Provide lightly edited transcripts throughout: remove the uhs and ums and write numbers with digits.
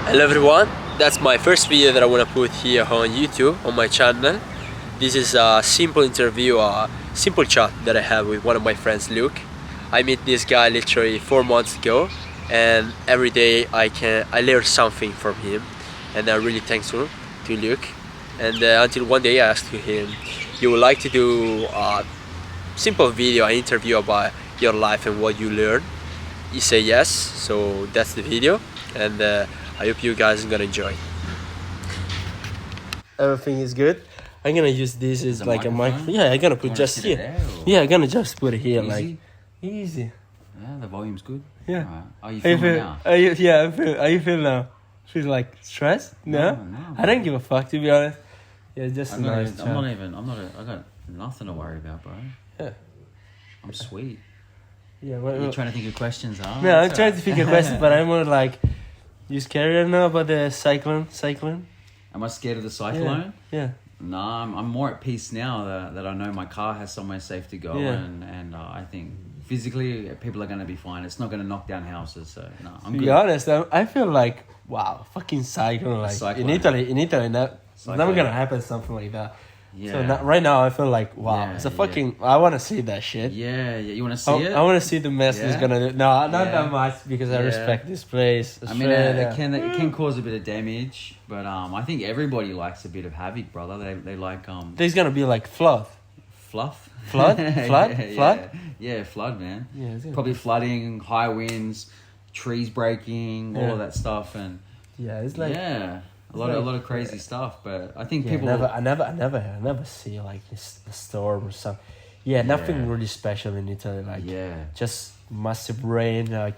Hello everyone, that's my first video that I want to put here on YouTube, on my channel. This is a simple interview, a simple chat that I have with one of my friends, Luke. I met this guy literally 4 months ago, and every day I learn something from him, and I'm really thankful to Luke. And until one day I asked him, you would like to do a simple video, an interview about your life and what you learn? He said yes, so that's the video, and I hope you guys are gonna enjoy. Everything is good. I'm gonna use this as like a microphone. Yeah, I'm gonna put just here. Yeah, I'm gonna just put it here, easy? like easy. Yeah, the volume's good. Yeah. Right. Are you feeling now? How you feel now? Feel like stressed? No? No. I don't give a fuck, to be honest. Yeah, just I got nothing to worry about, bro. Yeah. I'm sweet. Yeah. You're trying to think of questions, huh? No, I'm trying to think of questions, but I'm more like, you scared right now about the cyclone? Am I scared of the cyclone? Yeah. No, I'm more at peace now that I know my car has somewhere safe to go, Yeah. and I think physically people are going to be fine. It's not going to knock down houses, so no, I'm To good. be honest, I feel like, wow, fucking cyclone. Like Cyclone. in Italy, it's Cyclone. never gonna happen something like that. Yeah. So right now, I feel like, wow, Yeah, it's a fucking. I want to see that shit. Yeah. You want to see it? I want to see the mess it's Yeah? gonna do. No, not Yeah. that much because I Yeah. respect this place. I mean, Australia. it can cause a bit of damage, but I think everybody likes a bit of havoc, brother. They like There's gonna be like flood. fluff. Flood? Flood? Yeah, Flood? Yeah, flood, man. Yeah, it's gonna Probably flooding, high winds, trees breaking, all Yeah. of that stuff, and Yeah, it's like a lot of crazy stuff. But I think yeah, people. I never see like a storm or something. Yeah, nothing really special in Italy. Like just massive rain. Like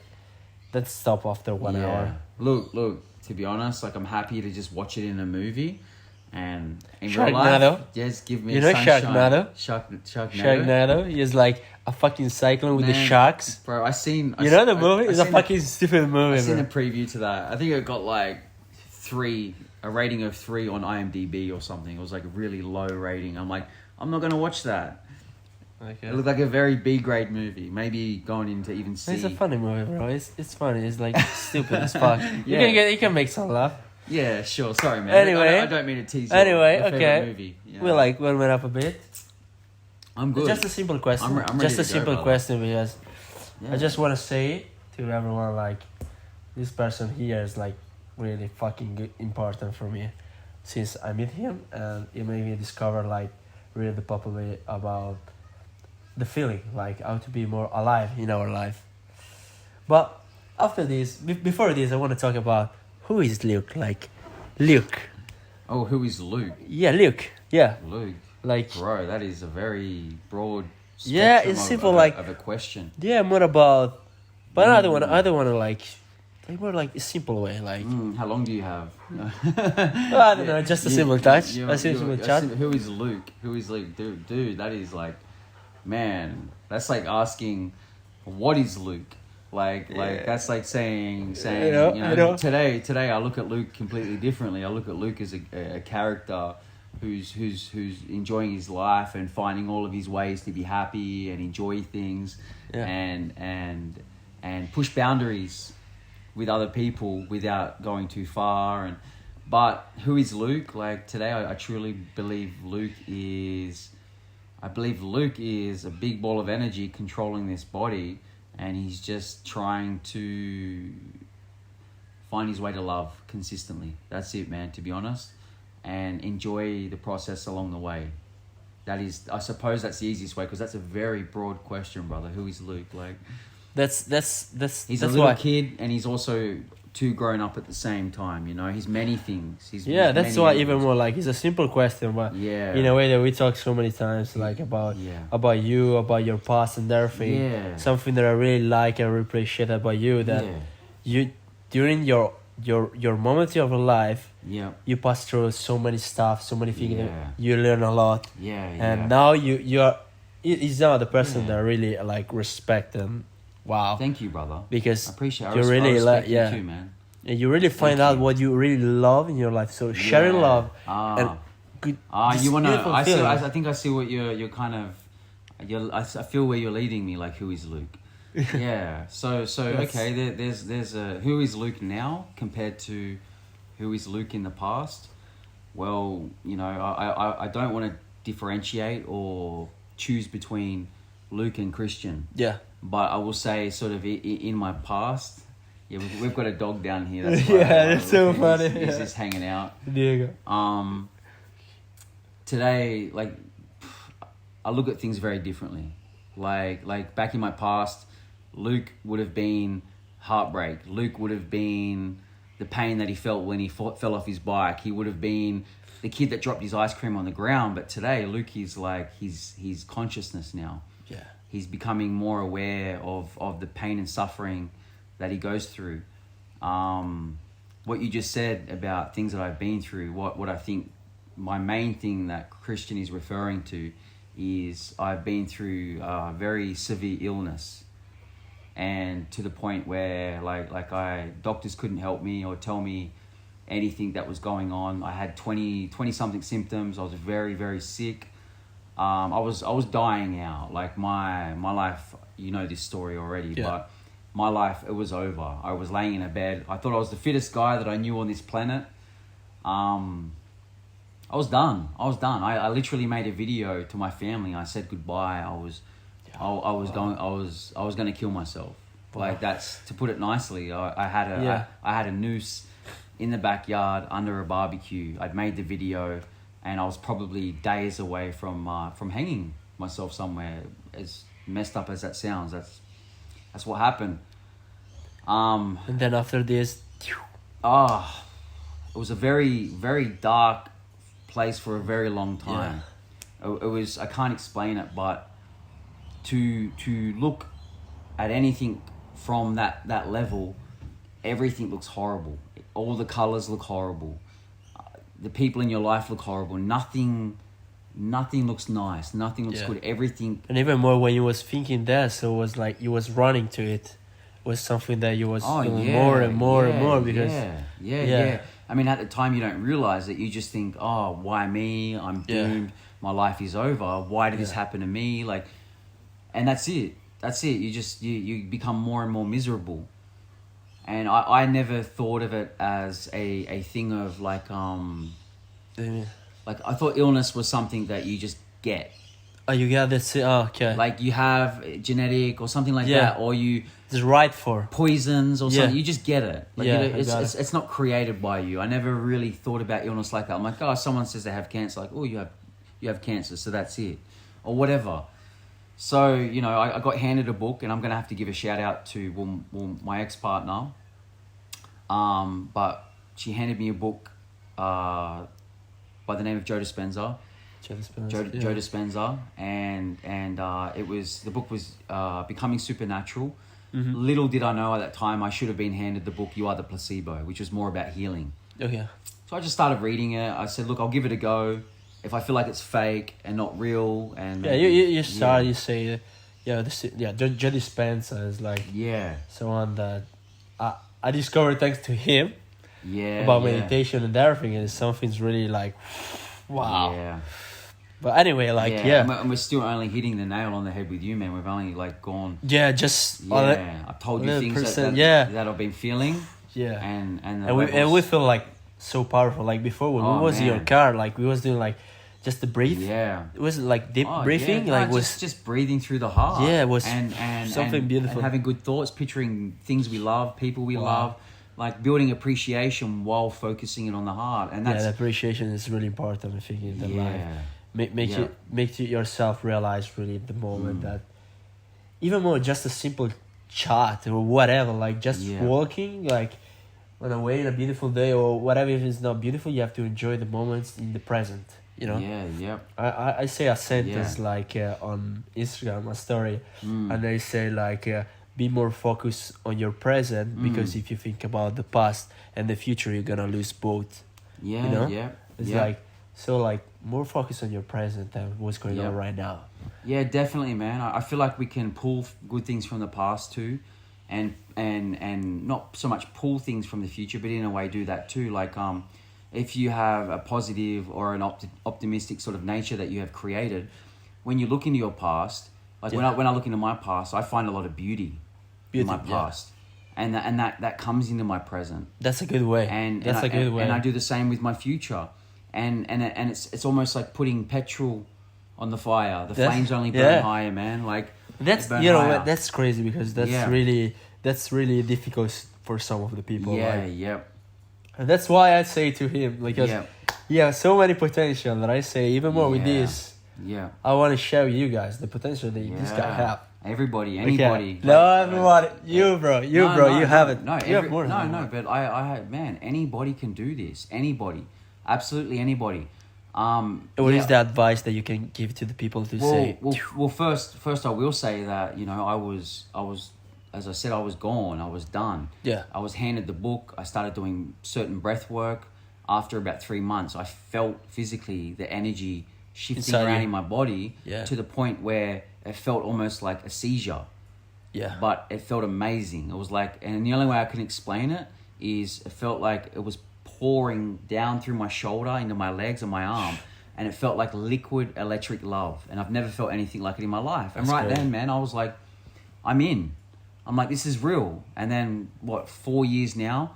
that stop after 1 hour. Look. To be honest, like I'm happy to just watch it in a movie, and in real Sharknado? life, just give me You know sunshine. Sharknado? Sharknado. Sharknado is like a fucking cyclone with the Man, sharks. Bro, You know the movie? It's a fucking stupid movie. I seen bro. a preview to that. I think it got like a rating of 3 on IMDb or something. It was like a really low rating. I'm like, I'm not gonna watch that. Okay. It looked like a very B grade movie. Maybe going into even C. It's a funny movie, bro. It's funny. It's like stupid as fuck. Yeah. You can make some laugh. Yeah, sure. Sorry, man. Anyway. I don't mean to tease you. Anyway, Your favorite okay. Movie. Yeah. We like warm it up a bit. I'm good. Just a simple question. I'm ready just to a go, simple brother. question because Yeah. I just want to say to everyone like this person here is like really fucking good, important for me since I met him, and it made me discover like really properly about the feeling, like how to be more alive in our life. But after this, before this, I want to talk about who is Luke. Like Luke. Oh, who is Luke? Yeah, Luke. Yeah, Luke. like Bro, that is a very broad Yeah, spectrum it's of- simple, of, like- of a question. yeah, more about. But I don't want to like more like a simple way, like How long do you have? I don't know, just a simple touch, a simple chat. Who is Luke? Who is Luke? Dude, that is like, man, that's like asking, what is Luke? Like that's like saying I know. today I look at Luke completely differently. I look at Luke as a character who's enjoying his life and finding all of his ways to be happy and enjoy things, and push boundaries with other people without going too far. But who is Luke? Like today, I truly believe Luke is a big ball of energy controlling this body, and he's just trying to find his way to love consistently. That's it, man, to be honest, and enjoy the process along the way. That is, I suppose that's the easiest way, because that's a very broad question, brother. Who is Luke? Like, That's he's that's a little why. kid, and he's also too grown up at the same time. You know, he's many things. Yeah, that's many why elements. even more like it's a simple question, but Yeah. in a way that we talk so many times, like about you, about your past and everything. Yeah. Something that I really like and really appreciate about you, that you during your moments of your life, you pass through so many stuff, so many things. That you learn a lot. And now you are. He's now the person that I really like respect and wow. Thank you, brother. Because I appreciate. you really respect like you too, man. And you really find out what you really love in your life. So sharing love and good. You wanna? I see. feeling. I think I see what you're kind of. I feel where you're leading me. Like, who is Luke? Yeah. So Yes. okay. There's who is Luke now compared to who is Luke in the past? Well, you know, I don't want to differentiate or choose between Luke and Christian. Yeah. But I will say, sort of in my past, yeah, we've got a dog down here. That's Yeah, it's so funny. He's just hanging out. Diego. Today, like, I look at things very differently. Like back in my past, Luke would have been heartbreak. Luke would have been the pain that he felt when he fell off his bike. He would have been the kid that dropped his ice cream on the ground. But today, Luke is like his consciousness now. Yeah. He's becoming more aware of the pain and suffering that he goes through. What you just said about things that I've been through, what I think my main thing that Christian is referring to is I've been through very severe illness, and to the point where like doctors couldn't help me or tell me anything that was going on. I had 20 something symptoms. I was very, very sick. I was dying out. Like my life, you know this story already, but my life, it was over. I was laying in a bed. I thought I was the fittest guy that I knew on this planet. I was done. I literally made a video to my family. I said goodbye. I was going to kill myself. Like, that's, to put it nicely. I had a noose in the backyard under a barbecue. I'd made the video, and I was probably days away from hanging myself somewhere. As messed up as that sounds, that's what happened. And then after this, it was a very, very dark place for a very long time. It was, I can't explain it, but to look at anything from that level, everything looks horrible. All the colors look horrible. The people in your life look horrible. Nothing looks nice. Nothing looks good. Everything. And even more when you was thinking that, so it was like you was running to it. It was something that you was feeling more and more and more because yeah. I mean, at the time you don't realize it. You just think, oh, why me? I'm doomed. My life is over. Why did this happen to me? Like, and that's it. You become more and more miserable. And I never thought of it as a thing of like I thought illness was something that you just get. Oh, you got this. Oh, okay. Like you have genetic or something like that, or you just right for poisons or something. You just get it. Like it's not created by you. I never really thought about illness like that. I'm like, oh, someone says they have cancer. Like, oh, you have cancer, so that's it, or whatever. So you know, I got handed a book, and I'm gonna have to give a shout out to my ex-partner. But she handed me a book by the name of Joe Dispenza. Joe Dispenza, and the book was Becoming Supernatural. Mm-hmm. Little did I know at that time I should have been handed the book You Are the Placebo, which was more about healing. Okay. So I just started reading it. I said, look, I'll give it a go. If I feel like it's fake and not real, and you say Joe Dispenza is like someone that I discovered thanks to him. About meditation and everything, and something's really like wow. Yeah. But anyway, and we're still only hitting the nail on the head with you, man. We've only like gone. I've told you things that I've been feeling. Yeah. And we feel like so powerful. Like before when we was in your car, like we was doing like just the breathe. Yeah. It was like deep breathing. Yeah. Like just breathing through the heart. Yeah, it was and something beautiful. And having good thoughts, picturing things we love, people we love. Like building appreciation while focusing it on the heart, and that's the appreciation is really important. I think in the life, make yourself realize really the moment that even more just a simple chat or whatever, like just walking, like on a way in a beautiful day or whatever. If it's not beautiful, you have to enjoy the moments in the present. You know. I say a sentence like on Instagram, a story, and I say like. Be more focused on your present because if you think about the past and the future, you're gonna lose both. It's like more focus on your present than what's going on right now. Yeah, definitely, man. I feel like we can pull good things from the past too, and not so much pull things from the future, but in a way do that too. Like if you have a positive or an optimistic sort of nature that you have created, when you look into your past. Like when I look into my past, I find a lot of beauty in my past. and that comes into my present. That's a good way. And that's a good way. And I do the same with my future, and it's almost like putting petrol on the fire. The flames only burn higher, man. Like that's higher. That's crazy because that's really difficult for some of the people. And that's why I say to him, because he has so many potential that I say even more with this. I want to show you guys the potential that this guy have. Everybody, anybody. Okay. No, everybody. You have it. No, you have more. But I, man, anybody can do this. Anybody, absolutely anybody. What is the advice that you can give to the people to say? Well, first I will say that, you know, I was, as I said, I was gone. I was done. Yeah. I was handed the book. I started doing certain breath work. After about 3 months, I felt physically the energy shifting around in my body to the point where it felt almost like a seizure. Yeah. But it felt amazing. It was like, and the only way I can explain it is it felt like it was pouring down through my shoulder into my legs and my arm, and it felt like liquid electric love, and I've never felt anything like it in my life. And then, man, I was like, I'm in. I'm like, this is real. And then 4 years now,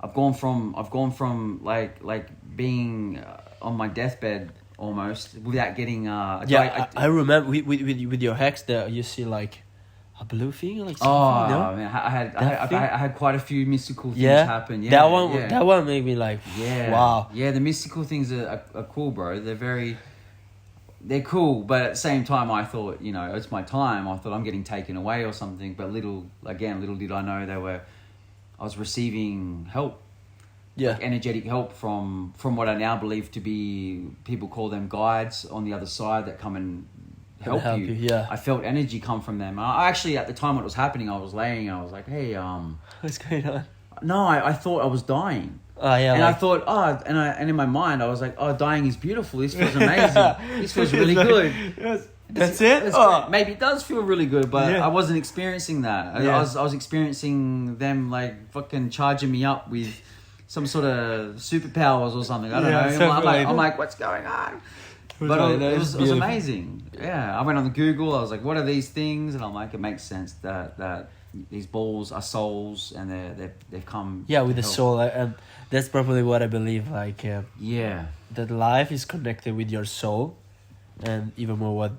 I've gone from like being on my deathbed almost without getting I remember with your hex there you see like a blue thing like something, man, I had quite a few mystical things happen. That one made me like wow. The mystical things are cool, bro. They're cool, but at the same time I thought, you know, it's my time. I thought I'm getting taken away or something, but little did I know I was receiving help. Like energetic help from what I now believe to be, people call them guides on the other side that come and help you. I felt energy come from them. I actually, at the time when it was happening, I was like, hey, what's going on? No, I thought I was dying. And I thought, and in my mind I was like, dying is beautiful. This feels amazing. This feels really good. That's it. Maybe it does feel really good, but I wasn't experiencing that. I was experiencing them like fucking charging me up with some sort of superpowers or something. I don't know. I'm like, what's going on? But it was amazing. Yeah, I went on the Google. I was like, what are these things? And I'm like, it makes sense that these balls are souls, and they've come. Yeah, with the soul, and that's probably what I believe. Like, that life is connected with your soul, and even more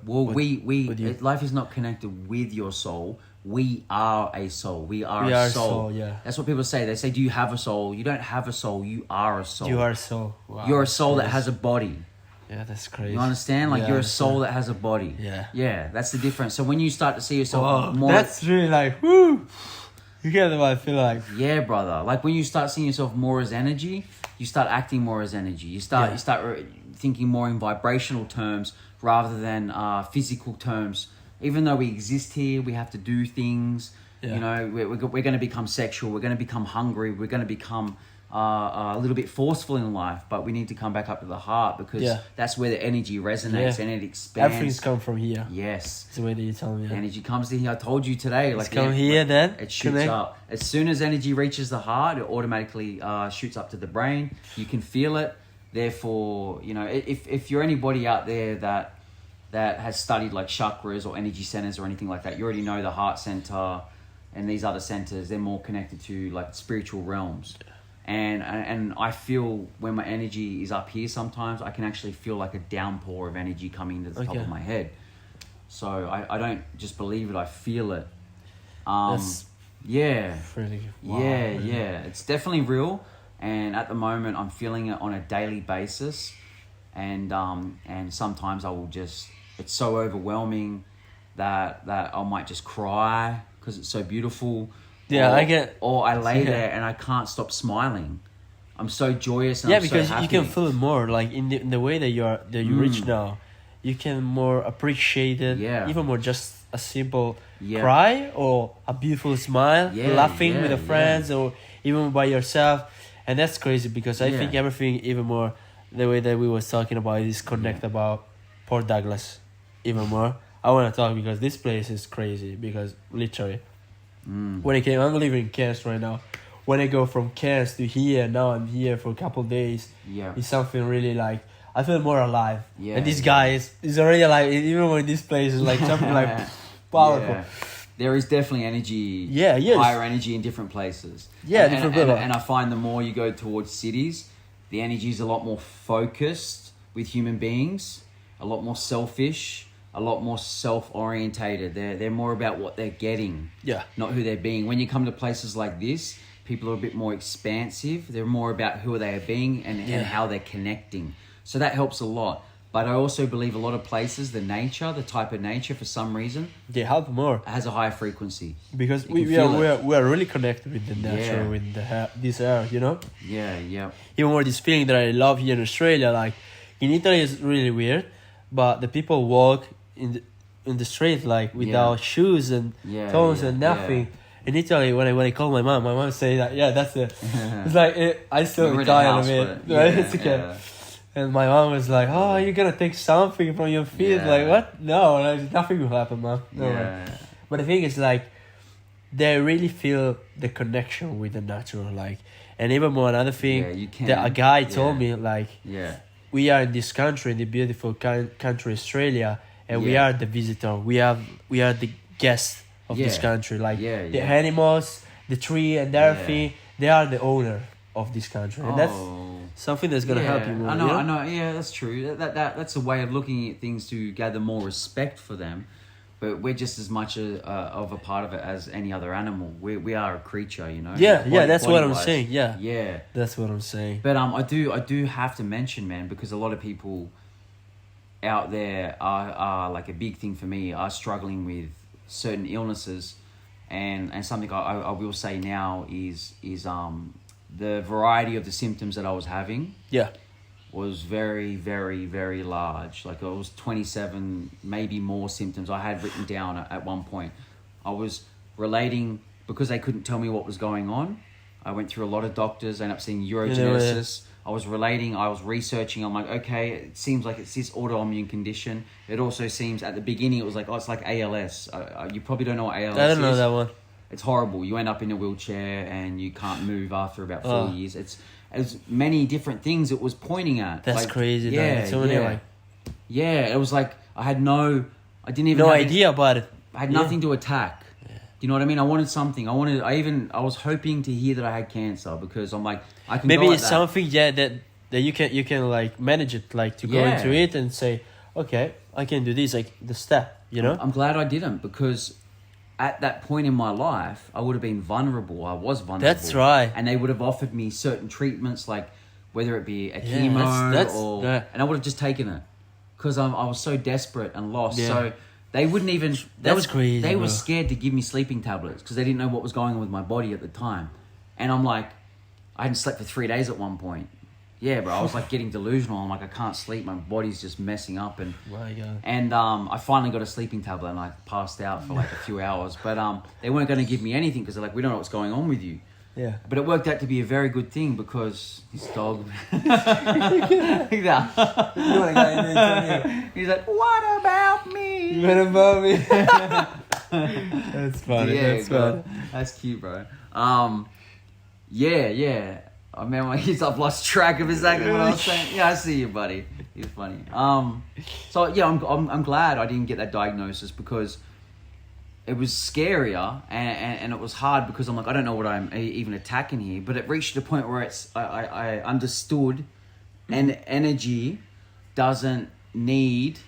life is not connected with your soul. We are a soul. We are a soul. That's what people say. They say, do you have a soul? You don't have a soul. You are a soul. You are a soul. Wow, you're a soul that has a body. Yeah, that's crazy. You understand? Like, you're a soul that has a body. Yeah, that's the difference. So when you start to see yourself more... That's really like, whoo! You get what I feel like. Yeah, brother. Like, when you start seeing yourself more as energy, you start acting more as energy. You start thinking more in vibrational terms rather than physical terms. Even though we exist here, we have to do things. You know, we're going to become sexual. We're going to become hungry. We're going to become a little bit forceful in life. But we need to come back up to the heart, because that's where the energy resonates and it expands. Everything's come from here. Yes. It's the way that you tell me. The energy comes to here. I told you today. Like, come here, then. It shoots up. As soon as energy reaches the heart, it automatically shoots up to the brain. You can feel it. Therefore, you know, if you're anybody out there that has studied like chakras or energy centers or anything like that, you already know the heart center and these other centers, they're more connected to like spiritual realms. And I feel when my energy is up here, sometimes I can actually feel like a downpour of energy coming into the top of my head. So I don't just believe it, I feel it. That's really, wow, it's definitely real. And at the moment I'm feeling it on a daily basis. And sometimes I will just, it's so overwhelming that I might just cry because it's so beautiful. Or I lay there and I can't stop smiling. I'm so joyous and I'm so happy. Because you can feel it more, like in the way that you reach now. You can more appreciate it. Even more just a simple cry or a beautiful smile, laughing with the friends or even by yourself. And that's crazy, because I think everything even more, the way that we was talking about is connect about Port Douglas even more. I want to talk because this place is crazy, because literally when I came, I'm living in Cairns right now. When I go from Cairns to here, now I'm here for a couple of days. It's something really like, I feel more alive. And this guy is already alive, even when this place is like something like powerful. there is definitely energy, yes. higher energy in different places. Yeah, and I find the more you go towards cities, the energy is a lot more focused with human beings, a lot more selfish, a lot more self-orientated. They're more about what they're getting, not who they're being. When you come to places like this, people are a bit more expansive. They're more about who they are being and how they're connecting. So that helps a lot. But I also believe a lot of places, the type of nature, for some reason, they help more. Has a higher frequency. Because we are really connected with the nature, with this air, you know? Yeah. Even more this feeling that I love here in Australia, like in Italy is really weird, but the people walk in the street like without shoes and toes and nothing. In Italy, when I call my mom say that that's it. It's like I still tired of it. Right? It's okay. Yeah. And my mom was like, "Oh, you're gonna take something from your feet?" Like what? No, like, nothing will happen, mom. No way. But the thing is, like, they really feel the connection with the natural, like, and even more another thing that a guy told me, like, we are in this country, in the beautiful country Australia, and we are the visitor. We are the guest of this country, like the animals, the tree, and everything. They are the owner of this country, and that's something that's gonna help you more. I know. Yeah, that's true. That's a way of looking at things to gather more respect for them. But we're just as much of a part of it as any other animal. We are a creature, you know. That's what I'm saying. Yeah, that's what I'm saying. But I do have to mention, man, because a lot of people out there are like a big thing for me, are struggling with certain illnesses, and something I will say now is the variety of the symptoms that I was having was very, very, very large. Like, it was 27, maybe more symptoms I had written down at one point. I was relating, because they couldn't tell me what was going on. I went through a lot of doctors, ended up seeing urogenesis. I was relating, I was researching. I'm like, okay, it seems like it's this autoimmune condition. It also seems, at the beginning, it was like, it's like ALS. You probably don't know what ALS is. I don't know that one. It's horrible. You end up in a wheelchair and you can't move after about 4 years. It's many different things it was pointing at. That's like, crazy. It was like I didn't even no idea about it. I had nothing to attack. Do you know what I mean? I wanted something. I was hoping to hear that I had cancer, because I'm like, I can maybe go it's something that you can like manage it, like to go into it and say, okay, I can do this, like the step, you know? I'm glad I didn't, because at that point in my life, I would have been vulnerable. I was vulnerable. That's right. And they would have offered me certain treatments, like whether it be a chemo and I would have just taken it, because I was so desperate and lost. So they wouldn't even... crazy. They were scared to give me sleeping tablets because they didn't know what was going on with my body at the time. And I'm like, I hadn't slept for 3 days at one point. Yeah, bro, I was like getting delusional. I'm like, I can't sleep. My body's just messing up. And I finally got a sleeping tablet and I passed out for like a few hours. But they weren't going to give me anything because they're like, we don't know what's going on with you. Yeah. But it worked out to be a very good thing, because this dog... He's like, what about me? What about me? That's funny. Yeah, that's funny. That's cute, bro. Yeah. I remember I've lost track of exactly what I was saying. Yeah, I see you, buddy. You're funny. So yeah, I'm glad I didn't get that diagnosis, because it was scarier and it was hard, because I'm like, I don't know what I'm even attacking here. But it reached a point where I understood, and energy doesn't need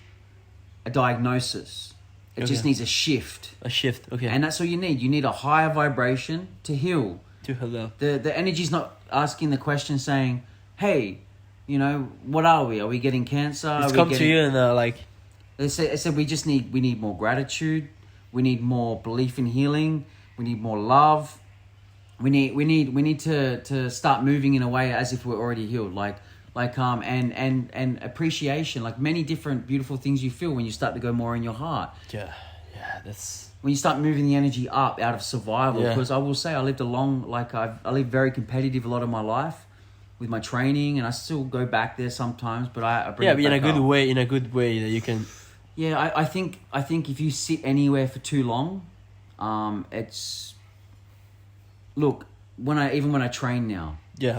a diagnosis. It just needs a shift. A shift, okay. And that's all you need. You need a higher vibration to heal. To heal. The energy's not asking the question saying, hey, you know, what are we? Are we getting cancer? It's come to you and like... They said we need more gratitude. We need more belief in healing. We need more love. We need to start moving in a way as if we're already healed. And appreciation, like many different beautiful things you feel when you start to go more in your heart. Yeah, that's... When you start moving the energy up out of survival, because I will say I lived I lived very competitive a lot of my life with my training, and I still go back there sometimes, but I bring it back in a good way that you can... Yeah, I think if you sit anywhere for too long, it's... Look, when I train now... Yeah,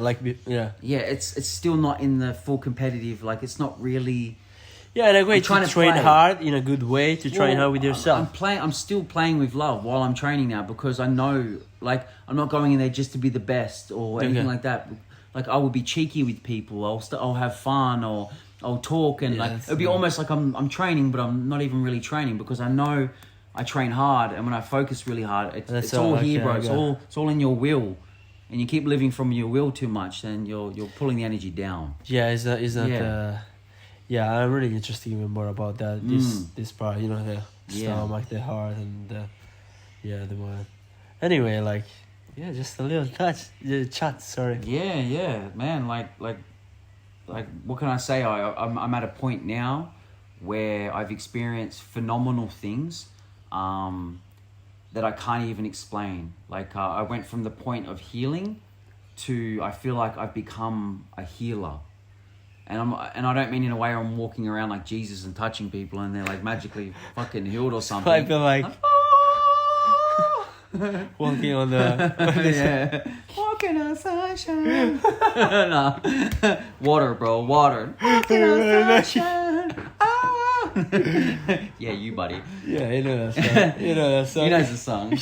it's still not in the full competitive, like it's not really... Yeah, in a way I'm trying to to train play. hard, in a good way, to train hard with yourself. I'm still playing with love while I'm training now, because I know, like, I'm not going in there just to be the best or anything like that. Like, I will be cheeky with people. I'll have fun, or I'll talk, and like it'll be almost like I'm training, but I'm not even really training, because I know I train hard, and when I focus really hard, it's all here, bro. It's all in your will. And you keep living from your will too much, then you're pulling the energy down. Yeah, is that I'm really interested even more about that. This part, you know, the stomach, the heart, and the mind. Anyway, like, just a little chat. Sorry. Yeah, man. Like, what can I say? I'm at a point now where I've experienced phenomenal things. That I can't even explain. Like, I went from the point of healing to, I feel like I've become a healer. And I don't mean in a way I'm walking around like Jesus and touching people and they're like magically fucking healed or something. I feel like walking on the walking on sunshine. No. Water, bro, water. Walking on sunshine. Yeah, you, buddy. Yeah, you know that song. You know that song. He knows the song.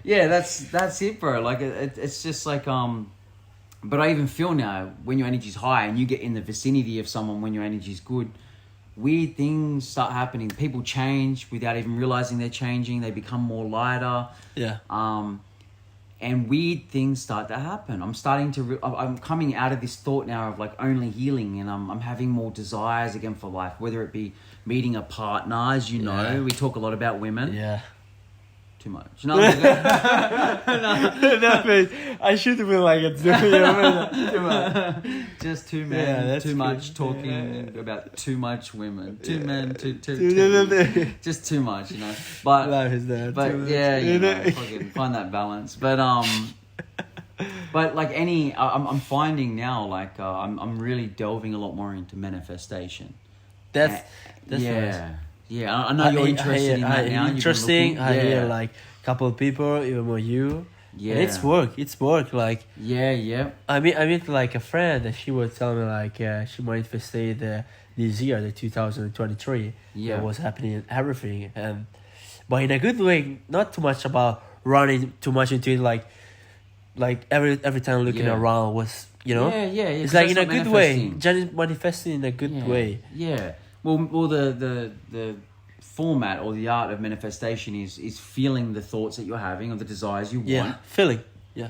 Yeah, that's it, bro. Like, it's just like, but I even feel now, when your energy's high and you get in the vicinity of someone when your energy's good, weird things start happening. People change without even realizing they're changing. They become more lighter. Yeah. And weird things start to happen. I'm starting to... I'm coming out of this thought now of like only healing, and I'm having more desires again for life, whether it be meeting a partner, as you know. We talk a lot about women. Yeah. Too much. No, I should have been like it. Too much. Just two men, that's too good. much talking about too much women. Two men, too just too much, you know. But life is that. But you know, fucking find that balance. But like I'm finding now, like I'm really delving a lot more into manifestation. That's nice. Yeah, I know you're interested in that now. Interesting. I hear like a couple of people, even more you. Yeah, and it's work. Like I mean, like a friend that she would tell me like she manifested this year, the 2023. What was happening, everything, and but in a good way. Not too much about running too much into it. Like every time looking around was, you know. It's like in a good way. Just manifesting in a good way. Yeah. Well, the format or the art of manifestation is feeling the thoughts that you're having or the desires you want. Feeling.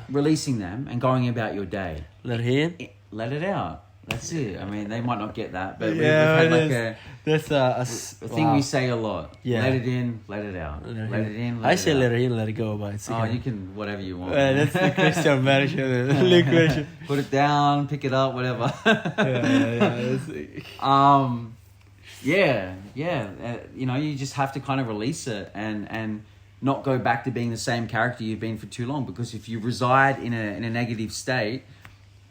Releasing them and going about your day. Let it in. Let it out. That's it. I mean, they might not get that, but we've had like a thing we say a lot. Yeah. Let it in, let it out. Let it in, let it out. I say let it in, let it go, but it's you can whatever you want. That's the Christian version. Put it down, pick it up, whatever. You know, you just have to kind of release it and not go back to being the same character you've been for too long, because if you reside in a negative state,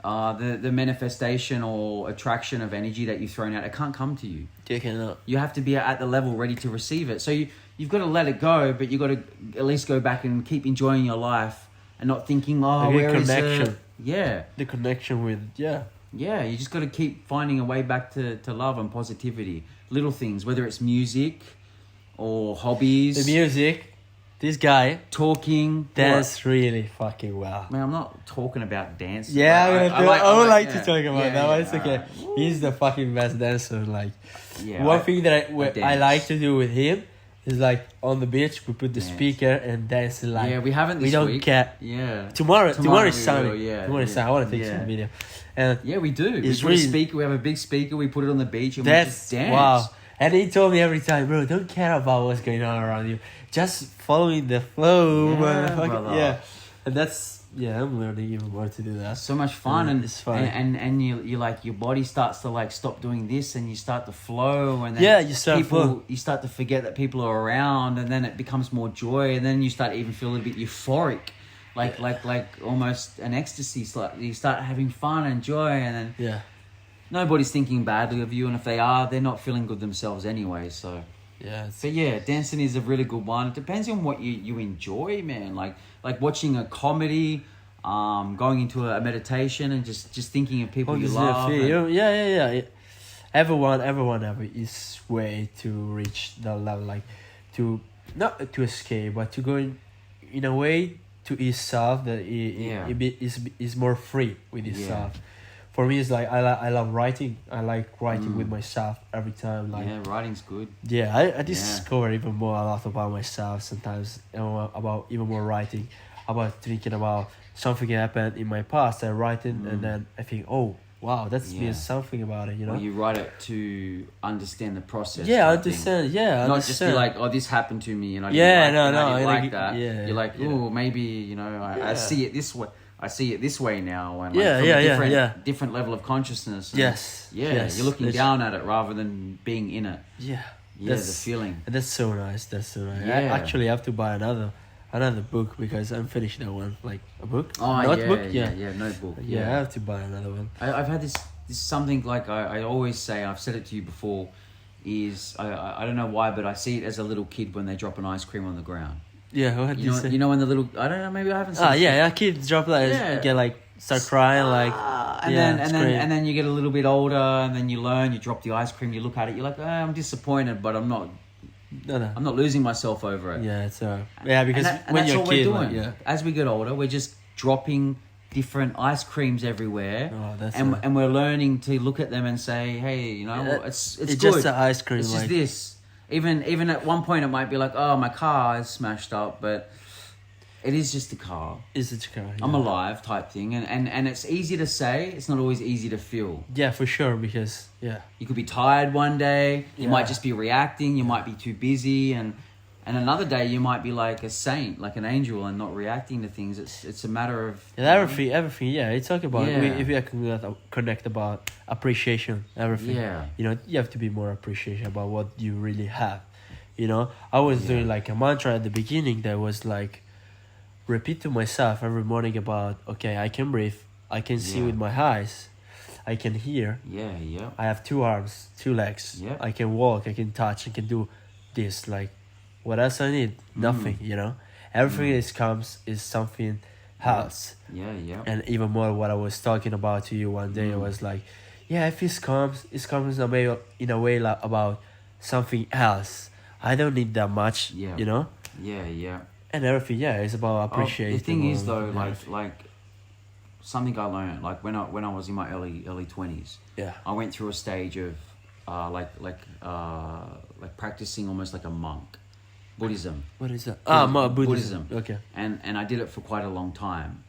the manifestation or attraction of energy that you've thrown out, it can't come to you. You cannot. You have to be at the level ready to receive it. So you've got to let it go, but you've got to at least go back and keep enjoying your life and not thinking, where is it? Yeah. The connection with, Yeah, you just got to keep finding a way back to love and positivity. Little things, whether it's music or hobbies. The music, this guy talking, dance really fucking well. Man, I'm not talking about dance. Yeah, I would like to talk about that. But it's okay. He's the fucking best dancer. Like, one thing that I like to do with him is like on the beach we put the speaker and dance like. We haven't this week. We don't care. Yeah. Tomorrow is Sunday. Tomorrow is Sunday. I want to take some video. And we do. We put a speaker. We have a big speaker. We put it on the beach and we just dance. Wow. And he told me every time, bro, don't care about what's going on around you. Just following the flow, motherfucker. Yeah. And that's, I'm learning even more to do that. So much fun. And it's fun. And you like, your body starts to like stop doing this and you start to flow. And then you start flow. You start to forget that people are around, and then it becomes more joy. And then you start to even feel a little bit euphoric. Like almost an ecstasy. Like you start having fun and joy, and then nobody's thinking badly of you, and if they are, they're not feeling good themselves anyway. So dancing is a really good one. It depends on what you enjoy, man. Like watching a comedy, going into a meditation, and just thinking of people you love. everyone have his way to reach the level, like to not to escape, but to go in a way to himself that is more free with himself. For me, it's like I love writing. I like writing with myself every time. Like writing's good. Yeah, I discover even more a lot about myself sometimes, about even more writing, about thinking about something that happened in my past. I write it and then I think, oh wow, that's means something about it, you know. Well, you write it to understand the process. Yeah, understand. Yeah, not just be like, oh, this happened to me, and I didn't like that. Yeah, you're like, oh, maybe you know, I see it this way. I see it this way now, and different level of consciousness. And you're looking down at it rather than being in it. The feeling. And that's so nice. I actually have to buy another book because I'm finished that one. Like a book, notebook. Notebook. I have to buy another one. I've had this something like I always say. I've said it to you before. Is I don't know why, but I see it as a little kid when they drop an ice cream on the ground. Yeah, what you know, say? You know when the little, I don't know, maybe I haven't seen kids drop like get like start crying and then you get a little bit older and then you learn, you drop the ice cream, you look at it, you're like, I'm disappointed, but I'm not losing myself over it. Yeah, it's because when you're a kid, like, as we get older, we're just dropping different ice creams everywhere, and we're learning to look at them and say, hey, you know, it's good. Just an ice cream. It's just this. Even at one point it might be like, oh, my car is smashed up, but it is just a car. It's a car. Yeah. I'm alive type thing. And it's easy to say, it's not always easy to feel. Yeah, for sure, because, you could be tired one day, you might just be reacting, you might be too busy, and another day you might be like a saint, like an angel, and not reacting to things. It's a matter of... everything, it's talking about... If we can connect about appreciation, everything. Yeah. You know, you have to be more appreciative about what you really have. You know, I was doing like a mantra at the beginning that was like, repeat to myself every morning about, okay, I can breathe, I can see with my eyes, I can hear. I have 2 arms, 2 legs. I can walk, I can touch, I can do this, like... What else I need? Nothing, you know? Everything that comes is something else. And even more what I was talking about to you one day, I was like, if it comes in a way like about something else. I don't need that much, you know? And everything, it's about appreciating. The thing is though, like something I learned, like when I was in my early 20s, I went through a stage of like practicing almost like a monk. Buddhism. What is that? Buddhism. Okay. And I did it for quite a long time.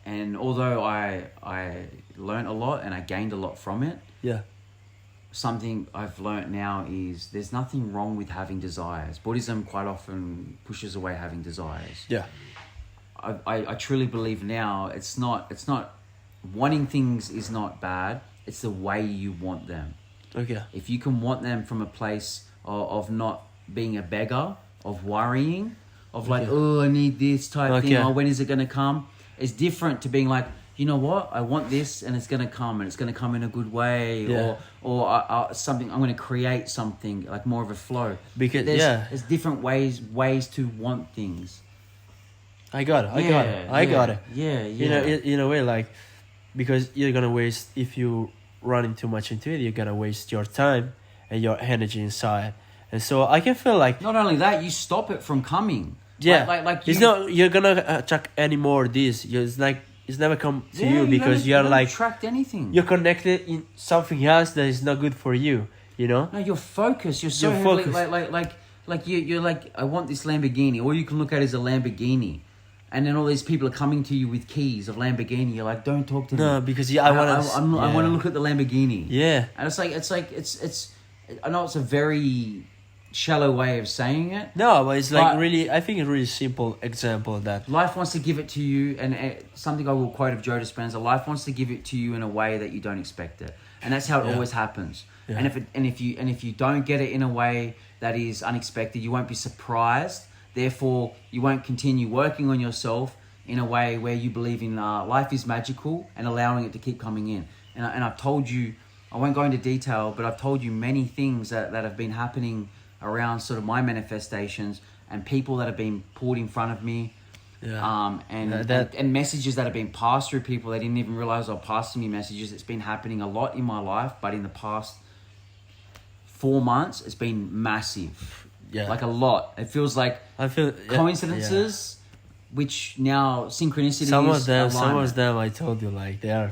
And although I learned a lot and I gained a lot from it, something I've learned now is there's nothing wrong with having desires. Buddhism quite often pushes away having desires. I truly believe now it's not wanting things is not bad. It's the way you want them. Okay. If you can want them from a place of not being a beggar, of worrying, of like, oh, I need this type thing, oh, when is it going to come? It's different to being like, you know what, I want this and it's going to come, and it's going to come in a good way, or something, I'm going to create something, like more of a flow. Because there's different ways to want things. I got it. Yeah. You know, in a way, like, because you're going to waste, if you running too much into it, you're going to waste your time and your energy inside. And so I can feel like... Not only that, you stop it from coming. Yeah. Like it's not... You're gonna check any more of this. It's like... It's never come to you because you're like... attract anything. You're connected in something else that is not good for you. You know? No, you're focused. You're so heavily... Like you're like, I want this Lamborghini. All you can look at is a Lamborghini. And then all these people are coming to you with keys of Lamborghini. You're like, don't talk to me. No, because I want to look at the Lamborghini. Yeah. And it's I know it's a very shallow way of saying it. No, but it's like really, I think a really simple example of that. Life wants to give it to you, and something I will quote of Joe Dispenza, life wants to give it to you in a way that you don't expect it. And that's how it always happens. Yeah. And if you don't get it in a way that is unexpected, you won't be surprised. Therefore, you won't continue working on yourself in a way where you believe in life is magical and allowing it to keep coming in. And I've told you, I won't go into detail, but I've told you many things that have been happening around sort of my manifestations and people that have been pulled in front of me. Yeah. And messages that have been passed through people. They didn't even realize are passing me messages. It's been happening a lot in my life, but in the past 4 months, it's been massive. Yeah. Like a lot. It feels like I feel coincidences, which now synchronicities. Some of them, I told you, like they are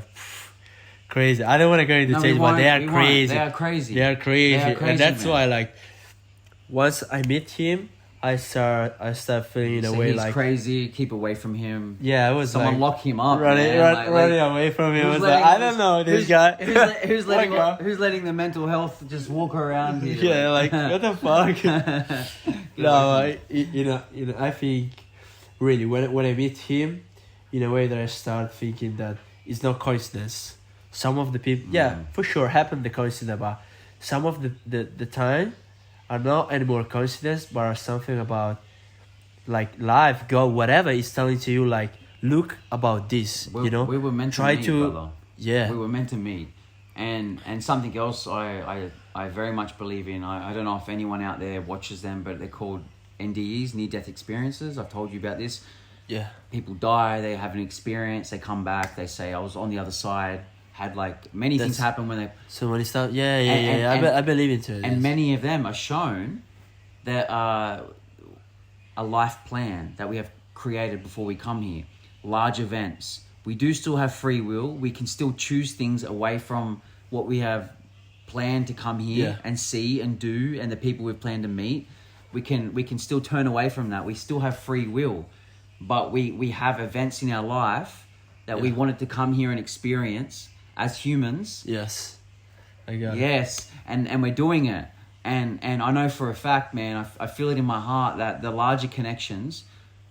crazy. I don't want to go into details, but they are crazy. They are crazy. They are crazy, and that's man. why, like, once I meet him, I start feeling in a way he's like crazy. Keep away from him. Yeah, it was someone like, lock him up. running away from him. It was like, I don't know this guy. Who's letting the mental health just walk around here? Yeah, like what the fuck? No, I think really when I meet him, in a way that I start thinking that it's not coincidence. Some of the people, for sure, happened the coincidence, but some of the time are not anymore coincidence, but are something about like life, God, whatever is telling to you, like, look about this, we were meant to meet, brother. Yeah, we were meant to meet. And something else I very much believe in. I don't know if anyone out there watches them, but they're called NDEs, near-death experiences. I've told you about this. Yeah. People die, they have an experience, they come back, they say, I was on the other side, had like many things happen when they... So many stuff, I believe into it. And many of them are shown that a life plan that we have created before we come here. Large events. We do still have free will. We can still choose things away from what we have planned to come here and see and do, and the people we've planned to meet. We can still turn away from that. We still have free will. But we have events in our life that we wanted to come here and experience as humans. Yes. I got it. Yes. And we're doing it. And I know for a fact, man, I feel it in my heart that the larger connections,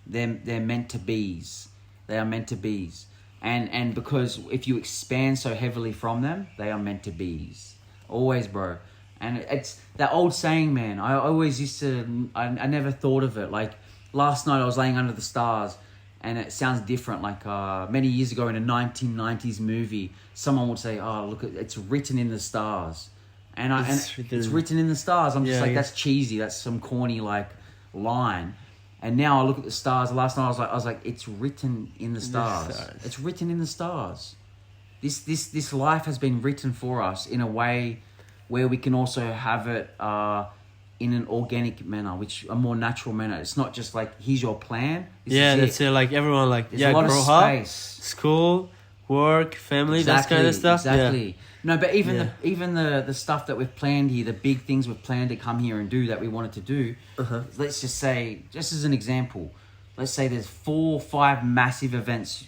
they're meant to be's. They are meant to be's. And because if you expand so heavily from them, they are meant to be's. Always, bro. And it's that old saying, man. I always used to... I never thought of it. Like, last night I was laying under the stars, and it sounds different. Like many years ago in a 1990s movie, someone would say, "Oh, look, it's written in the stars," and it's written in the stars. I'm just like, that's cheesy. That's some corny like line. And now I look at the stars. Last night I was like, it's written in the stars. It's written in the stars. This life has been written for us in a way where we can also have it. In an organic manner, which a more natural manner. It's not just like, here's your plan. That's it. Like everyone, like, there's a lot grow of space. Up, school, work, family, that kind of stuff. Exactly. Yeah. No, but even the stuff that we've planned here, the big things we've planned to come here and do that we wanted to do. Let's just say, just as an example, let's say there's 4 or 5 massive events.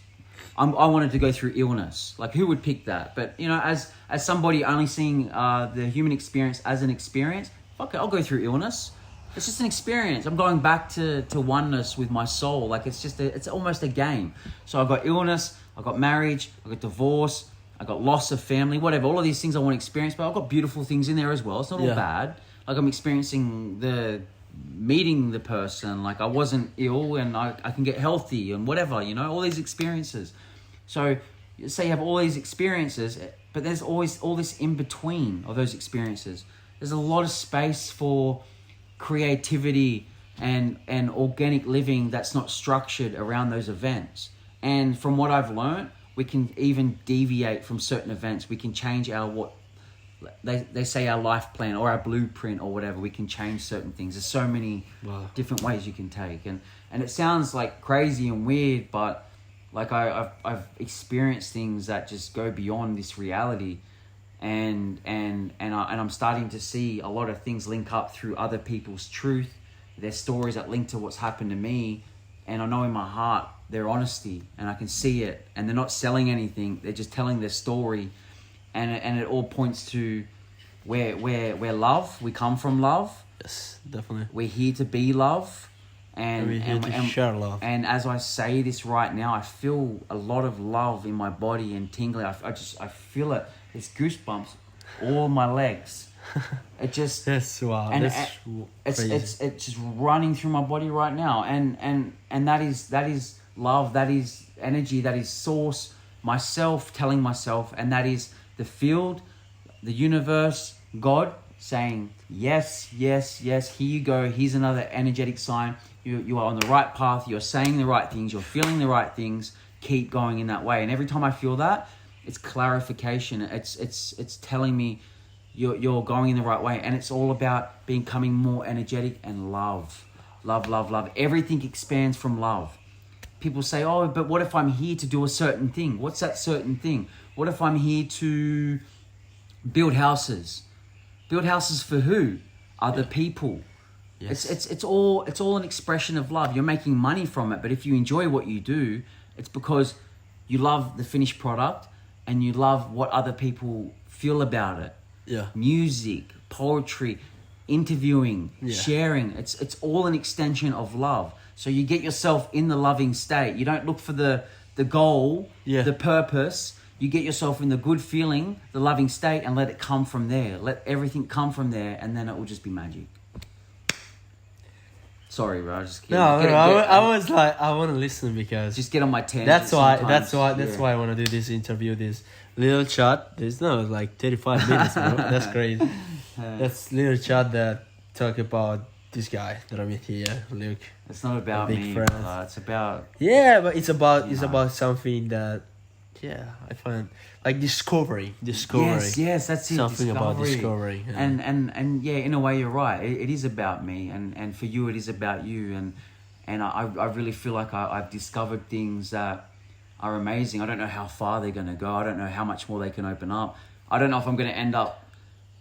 I wanted to go through illness. Like, who would pick that? But as somebody only seeing the human experience as an experience. Okay, I'll go through illness. It's just an experience. I'm going back to oneness with my soul. Like, it's almost a game. So I got illness, I got marriage, I got divorce, I got loss of family, whatever. All of these things I want to experience, but I've got beautiful things in there as well. It's not all bad. Like, I'm experiencing meeting the person. Like, I wasn't ill and I can get healthy and whatever, all these experiences. So say you have all these experiences, but there's always all this in between of those experiences. There's a lot of space for creativity and organic living that's not structured around those events. And from what I've learned, we can even deviate from certain events. We can change what they say, our life plan or our blueprint or whatever. We can change certain things. There's so many different ways you can take. And it sounds like crazy and weird, but like I've experienced things that just go beyond this reality. And I'm starting to see a lot of things link up through other people's truth, their stories that link to what's happened to me, and I know in my heart their honesty, and I can see it, and they're not selling anything, they're just telling their story, and it all points to where love, we come from love. Yes, definitely. We're here to be love, and we're here to share love. And as I say this right now, I feel a lot of love in my body and tingling. I feel it. It's goosebumps, all my legs. It just wow. And that's crazy. It's just running through my body right now, and that is love. That is energy. That is source. Myself telling myself, and that is the field, the universe, God saying yes, yes, yes. Here you go. Here's another energetic sign. you are on the right path, you're saying the right things, you're feeling the right things, keep going in that way. And every time I feel that, it's clarification. It's telling me you're going in the right way. And it's all about becoming more energetic and love. Love, love, love. Everything expands from love. People say, oh, but what if I'm here to do a certain thing? What's that certain thing? What if I'm here to build houses? Build houses for who? Other people. Yes. It's all an expression of love. You're making money from it, but if you enjoy what you do, it's because you love the finished product and you love what other people feel about it. Yeah. Music, poetry, interviewing, sharing. It's all an extension of love. So you get yourself in the loving state. You don't look for the goal, the purpose. You get yourself in the good feeling, the loving state, and let it come from there. Let everything come from there, and then it will just be magic. Sorry, bro. I was like, I want to listen because just get on my tangent. That's why I want to do this interview. This little chat. There's no like 35 minutes, bro. That's crazy. That's little chat that talk about this guy that I'm with here, Luke. It's not about me. It's about but it's about something that I find like discovery. Yes, that's it. Something about discovery. Yeah. And yeah, in a way you're right. It is about me, and for you it is about you, and I really feel like I've discovered things that are amazing. I don't know how far they're gonna go. I don't know how much more they can open up. I don't know if I'm gonna end up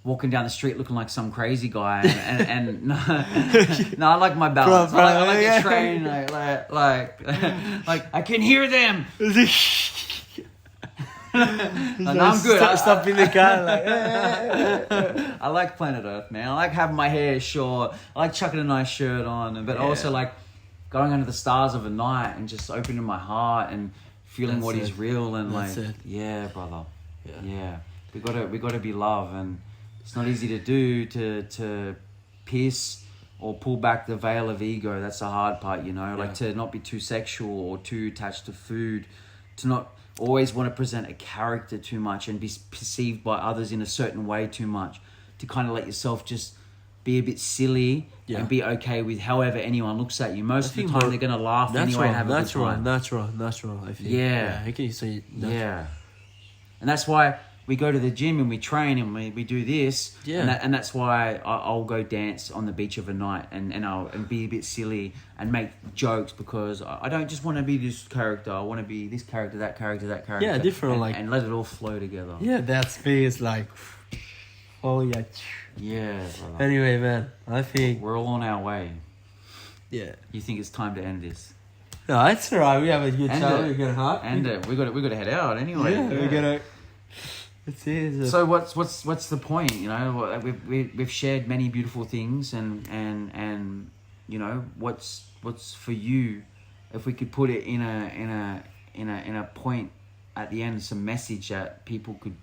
walking down the street looking like some crazy guy, and no, I like my balance. I like the train, like I can hear them. I'm good. Stop being the guy. I like planet Earth, man. I like having my hair short. I like chucking a nice shirt on, but also like going under the stars of a night and just opening my heart and feeling what is real and yeah, brother. Yeah. We gotta be love, and it's not easy to do to pierce or pull back the veil of ego. That's the hard part, like to not be too sexual or too attached to food, to not always want to present a character too much and be perceived by others in a certain way too much, to kind of let yourself just be a bit silly and be okay with however anyone looks at you. Most of the time they're going to laugh anyway and have a good time. Natural, I think. Yeah. Okay, so yeah. And that's why we go to the gym and we train and we do this. Yeah. And that's why I'll go dance on the beach of a night and I'll be a bit silly and make jokes, because I don't just want to be this character. I want to be this character, that character, that character. Yeah, different and let it all flow together. Yeah, that's me. It's like, oh yeah. Yeah. Brother. Anyway, man, I think we're all on our way. Yeah. You think it's time to end this? No, it's alright. We have a good time. We're gonna hop. And we got to head out anyway. Yeah. We're gonna. So what's the point? We've shared many beautiful things, and what's for you? If we could put it in a point at the end, some message that people could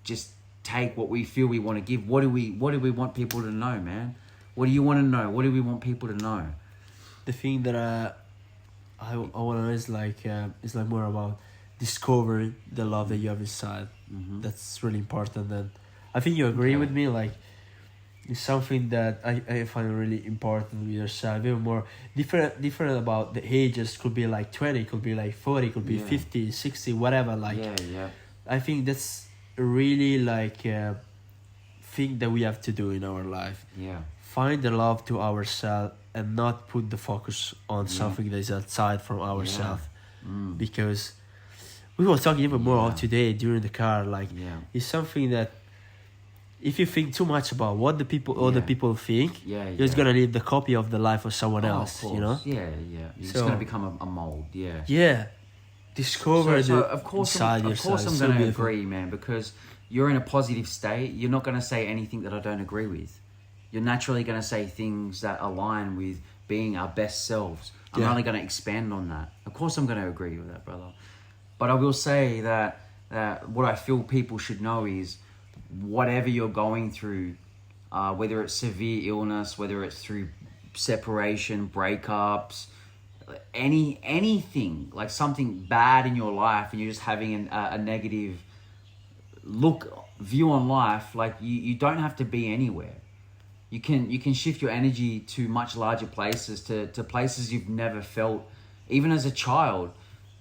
just take what we feel we want to give. What do we want people to know, man? What do you want to know? What do we want people to know? The thing that I want to know is like more about discovering the love that you have inside. Mm-hmm. That's really important, and I think you agree with me. Like, it's something that I find really important with yourself. Even more different about the ages. Could be like 20, could be like 40, could be 50, 60, whatever. Like, I think that's really like a thing that we have to do in our life. Yeah, find the love to ourselves and not put the focus on something that is outside from ourselves, because we were talking even more today during the car. Like, it's something that if you think too much about what the people, other people think, you're just gonna live the copy of the life of someone else. Of course. You're just gonna become a mold. Discover of course I'm going to agree, man, because you're in a positive state. You're not going to say anything that I don't agree with. You're naturally going to say things that align with being our best selves. I'm only going to expand on that. Of course I'm going to agree with that, brother. But I will say that what I feel people should know is, whatever you're going through, whether it's severe illness, whether it's through separation, breakups, anything, like something bad in your life, and you're just having a negative view on life, like you don't have to be anywhere. you can shift your energy to much larger places, to places you've never felt, even as a child.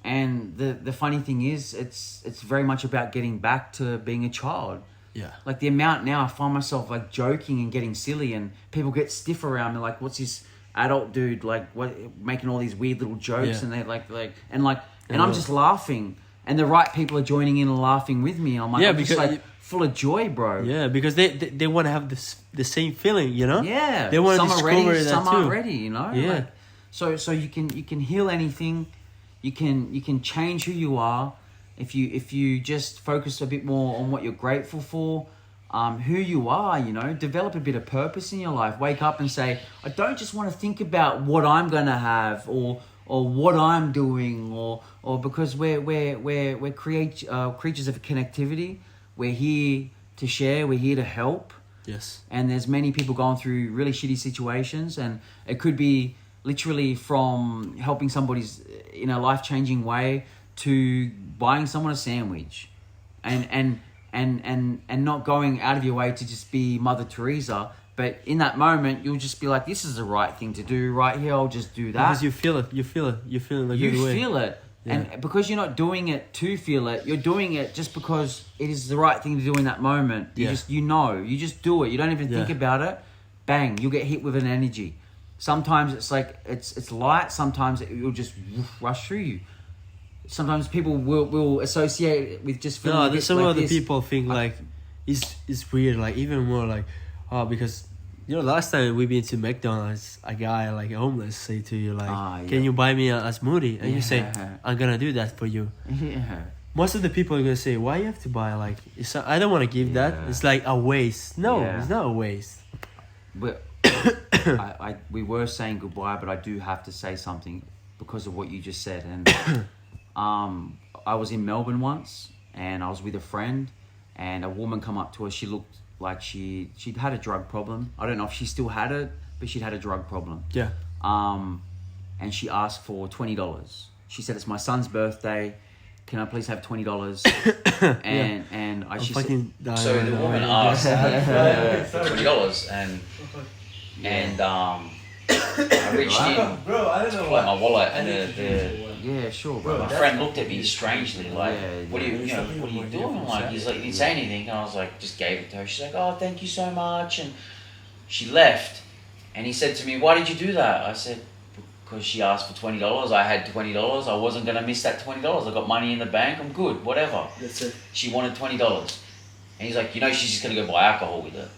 And the funny thing is, it's very much about getting back to being a child. Yeah. Like the amount now, I find myself like joking and getting silly, and people get stiff around me. Like, what's this adult dude like? What making all these weird little jokes? Yeah. And they're and I'm just laughing, and the right people are joining in and laughing with me. I'm like, I'm just like full of joy, bro. Yeah, because they want to have the same feeling, you know. Yeah, they want to some discover are ready, that some too. aren't ready, you know. Yeah. Like, so you can heal anything. You can change who you are if you just focus a bit more on what you're grateful for, who you are. You know, develop a bit of purpose in your life. Wake up and say, I don't just want to think about what I'm gonna have or what I'm doing or because we're creatures of connectivity. We're here to share. We're here to help. Yes. And there's many people going through really shitty situations, and it could be literally from helping somebody's in a life-changing way to buying someone a sandwich, and not going out of your way to just be Mother Teresa. But in that moment, you'll just be like, this is the right thing to do right here. I'll just do that. Because you feel it in a good way. You feel it. Yeah. And because you're not doing it to feel it, you're doing it just because it is the right thing to do in that moment. You just do it. You don't even think about it. Bang, you'll get hit with an energy. Sometimes it's like it's light. Sometimes it will just rush through you. Sometimes people will associate it with just feeling. No, there's some like other this. people think like it's weird. Like even more like because last time we been to McDonald's, a guy like a homeless say to you like, "Can you buy me a smoothie?" And you say, "I'm gonna do that for you." Yeah. Most of the people are gonna say, "Why you have to buy like?" I don't want to give that. It's like a waste. No, it's not a waste. But we were saying goodbye, but I do have to say something because of what you just said. And I was in Melbourne once, and I was with a friend, and a woman come up to us. She looked like she'd had a drug problem. I don't know if she still had it, but she'd had a drug problem. Yeah. And she asked for $20. She said, "It's my son's birthday. Can I please have $20?" And she said, so the woman asked for $20, and I reached in, bro, I don't know pulled out my wallet, and yeah, sure, bro. my friend looked at me strangely, like, what are you doing? I'm like, he's like, he didn't say anything, and I was like, just gave it to her. She's like, "Oh, thank you so much," and she left, and he said to me, "Why did you do that?" I said, "Because she asked for $20. I had $20. I wasn't gonna miss that $20. I got money in the bank. I'm good. Whatever." That's it. She wanted $20, and he's like, "She's just gonna go buy alcohol with it,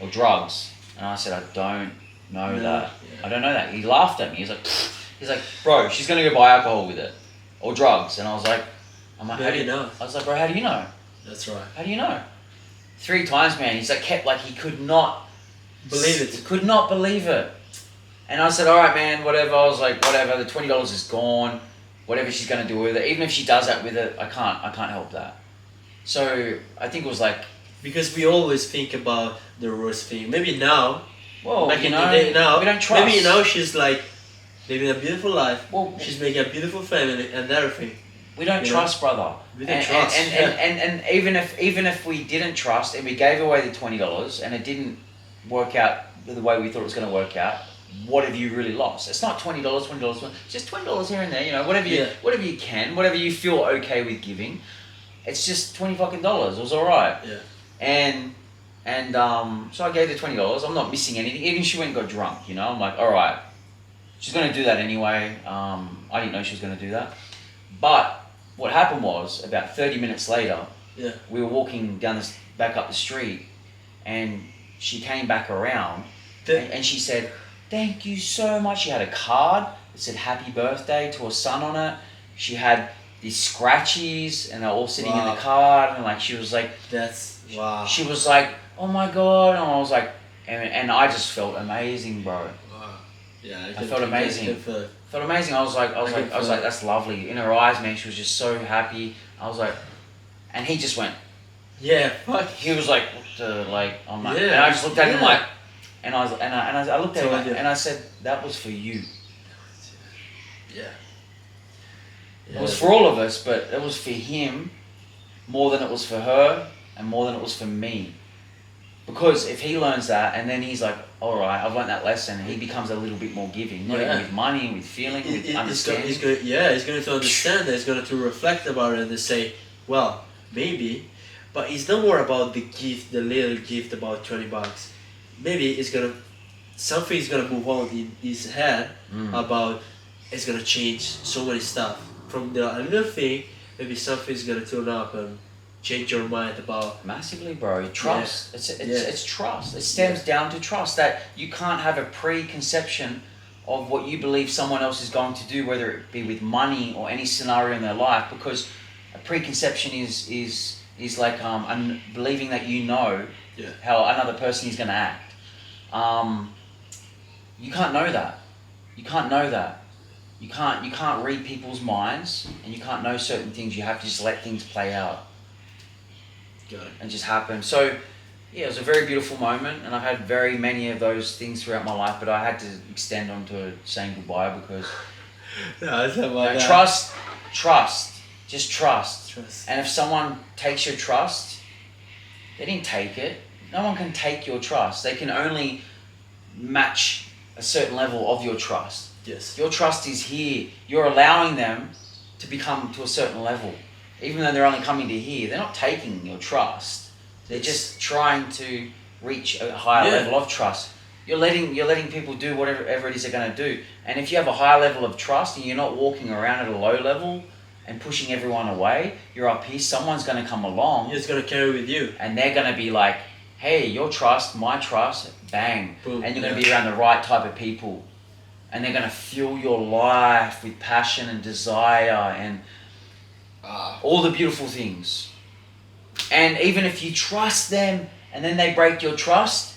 or drugs." And I said, "I don't know that. Yeah. I don't know that." He laughed at me. He's like, "Bro, she's gonna go buy alcohol with it, or drugs." And I was like, "How do you know?" I was like, "Bro, how do you know?" That's right. "How do you know?" 3 times, man. He's like, he could not believe it. He could not believe it. And I said, "All right, man, whatever." I was like, "Whatever. The $20 is gone. Whatever she's gonna do with it. Even if she does that with it, I can't help that." So I think it was like, because we always think about the worst thing. Maybe now, well, like in the day now, we don't trust. Maybe now she's like living a beautiful life. Well, she's making a beautiful family and everything. We don't trust, brother. We don't trust. And even if we didn't trust and we gave away the $20 and it didn't work out the way we thought it was going to work out, what have you really lost? It's not $20, it's just $20 here and there. Whatever you can, whatever you feel okay with giving. It's just $20 fucking. It was all right. Yeah. And so I gave her $20. I'm not missing anything. Even she went and got drunk. I'm like, all right, she's gonna do that anyway. I didn't know she was gonna do that. But what happened was, about 30 minutes later, we were walking back up the street, and she came back around, and she said, "Thank you so much." She had a card that said "Happy Birthday" to her son on it. She had these scratchies, and they're all sitting in the card, and like she was like, "That's wow." She was like, "Oh my God," and I was like, and I just felt amazing, bro. Wow. Yeah, I felt amazing. Felt amazing. I was like, that's lovely. In her eyes, man, she was just so happy. I was like, and he just went, "Yeah, fuck." He was like, "What the, like?" I'm like, and I just looked at him like, and I looked at him and I said, "That was for you." Yeah. It was for all of us, but it was for him more than it was for her, and more than it was for me. Because if he learns that, and then he's like, all right, I've learned that lesson. And he becomes a little bit more giving, not even with money, with feeling, with understanding. He's going to understand that. He's going to reflect about it and to say, well, maybe, but it's not more about the gift, the little gift about $20. Maybe it's gonna, something is gonna move on in his head about, it's gonna change so many stuff from the little thing. Maybe something is gonna turn up and change your mind about massively, bro. Trust. It's trust. It stems down to trust, that you can't have a preconception of what you believe someone else is going to do, whether it be with money or any scenario in their life, because a preconception is like believing that you know how another person is going to act. You can't know that. You can't know that. You can't read people's minds, and you can't know certain things. You have to just let things play out. And just happen. So, yeah, it was a very beautiful moment, and I've had very many of those things throughout my life, but I had to extend on to saying goodbye because trust, just trust. And if someone takes your trust, they didn't take it. No one can take your trust. They can only match a certain level of your trust. Yes. Your trust is here. You're allowing them to become to a certain level. Even though they're only coming to here, they're not taking your trust. They're just trying to reach a higher level of trust. You're letting people do whatever it is they're going to do. And if you have a higher level of trust and you're not walking around at a low level and pushing everyone away, you're up here, someone's going to come along. It's going to carry with you. And they're going to be like, hey, your trust, my trust, bang. Boom. And you're going to be around the right type of people. And they're going to fuel your life with passion and desire and all the beautiful things. And even if you trust them and then they break your trust,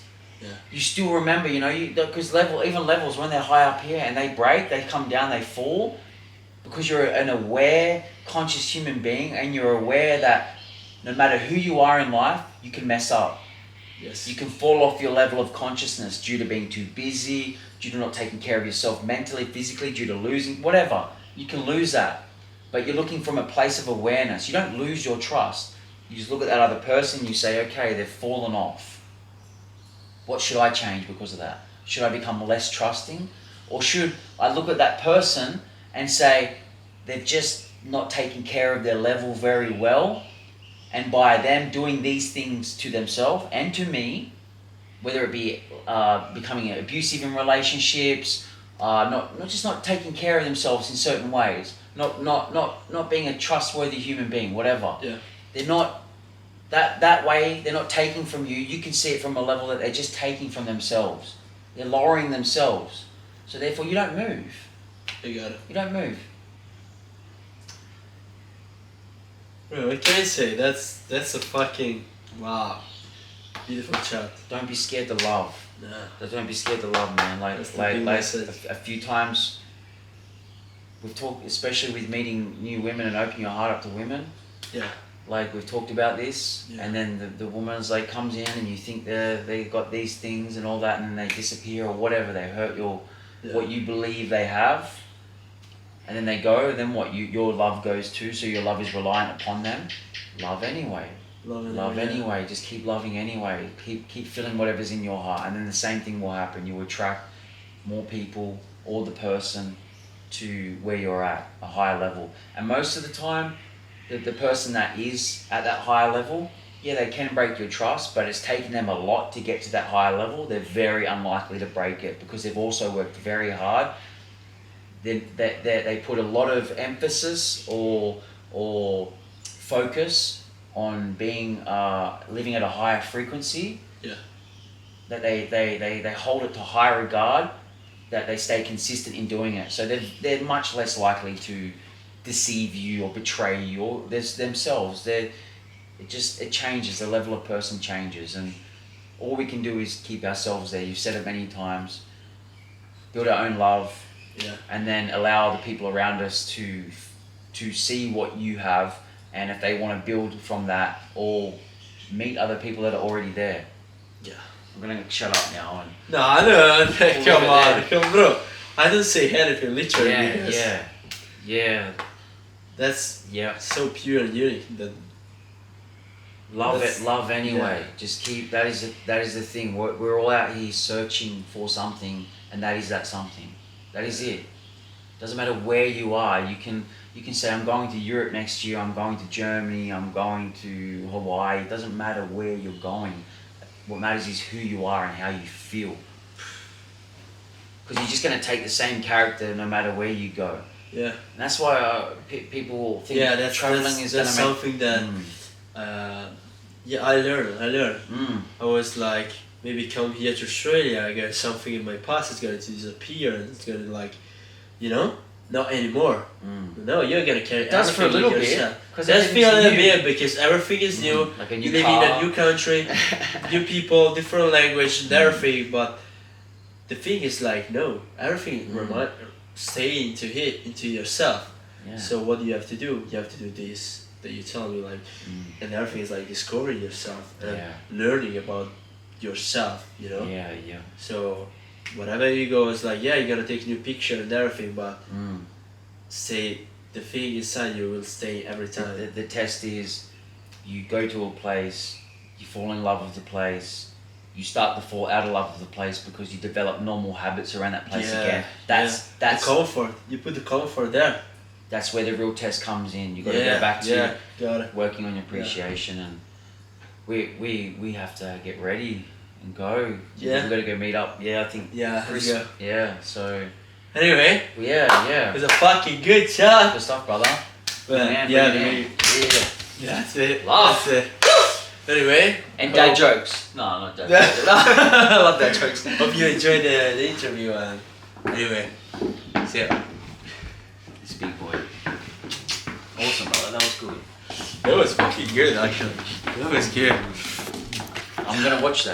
you still remember, because even levels, when they're high up here and they break, they come down, they fall, because you're an aware, conscious human being, and you're aware that no matter who you are in life, you can mess up. Yes. You can fall off your level of consciousness due to being too busy, due to not taking care of yourself mentally, physically, due to losing, whatever. You can lose that. But you're looking from a place of awareness. You don't lose your trust. You just look at that other person, you say, okay, they've fallen off. What should I change because of that? Should I become less trusting? Or should I look at that person and say, they've just not taken care of their level very well, and by them doing these things to themselves and to me, whether it be becoming abusive in relationships, not taking care of themselves in certain ways, not being a trustworthy human being, whatever. Yeah. They're not that way. They're not taking from you. You can see it from a level that they're just taking from themselves. They're lowering themselves. So therefore, you don't move. You got it. You don't move. Bro, what can I say? That's a fucking wow, beautiful chat. Don't be scared to love. Nah. Don't be scared to love, man. Like a few times, we've talked, especially with meeting new women and opening your heart up to women. Yeah. Like we've talked about this, and then the woman's like comes in, and you think they got these things and all that, and then they disappear or whatever. They hurt what you believe they have, and then they go. Then what? Your love goes too. So your love is reliant upon them. Love anyway. Love anyway. Just keep loving anyway. Keep feeling whatever's in your heart, and then the same thing will happen. You attract more people or the person to where you're at, a higher level. And most of the time, the person that is at that higher level, they can break your trust, but it's taken them a lot to get to that higher level. They're very unlikely to break it because they've also worked very hard. They put a lot of emphasis or focus on being living at a higher frequency. Yeah. That they hold it to high regard, that they stay consistent in doing it. So they're much less likely to deceive you or betray you, or there's themselves. It changes, the level of person changes, and all we can do is keep ourselves there. You've said it many times. Build our own love, and then allow the people around us to see what you have, and if they want to build from that or meet other people that are already there. Yeah. I'm gonna shut up now and. No, come on, bro. I don't say anything literally. Yeah. That's so pure and unique that Love That's- it, love anyway. yeah. Just keep that is the thing. We're all out here searching for something, and that is that something. That is it. Doesn't matter where you are. You can say I'm going to Europe next year. I'm going to Germany. I'm going to Hawaii. It doesn't matter where you're going. What matters is who you are and how you feel. Because you're just gonna take the same character no matter where you go. Yeah. And that's why people think That's traveling is that's gonna make. something that I learned. Mm. I was like, maybe come here to Australia, I got something in my past, it's going to disappear, and it's going to like, you know, not anymore. Mm. No, you're going to carry It does for a everything little with bit, yourself. 'cause That's everything's for a little new. bit because everything is new. Like a new You live in a car. new country, new people, different language, and everything. But the thing is like, no, everything stay into yourself. Yeah. So what do you have to do? You have to do this that you tell me, like, and everything is like discovering yourself and Yeah. learning about yourself, you know. Yeah, yeah. So wherever you go, it's like, yeah, you gotta take new picture and everything, but stay. The thing inside you will stay every time. The test is, you go to a place, you fall in love with the place, you start to fall out of love with the place because you develop normal habits around that place again. That's the comfort. You put the comfort there. that's where the real test comes in. You got to go back to got it. working on your appreciation, and we have to get ready and go. Yeah. We got to go meet up. Yeah, I think. Yeah, Chris, let's go. yeah. So. Anyway, Yeah. it was a fucking good shot. Good stuff, brother. Well, Man, yeah, bring it in. Yeah. that's it. Love. That's it. Anyway, And dad jokes. No, not dad jokes. I love dad jokes. hope you enjoyed the interview. And anyway, see ya. This big boy. Awesome, brother. That was good. That was fucking good, actually. That was good. I'm gonna watch that.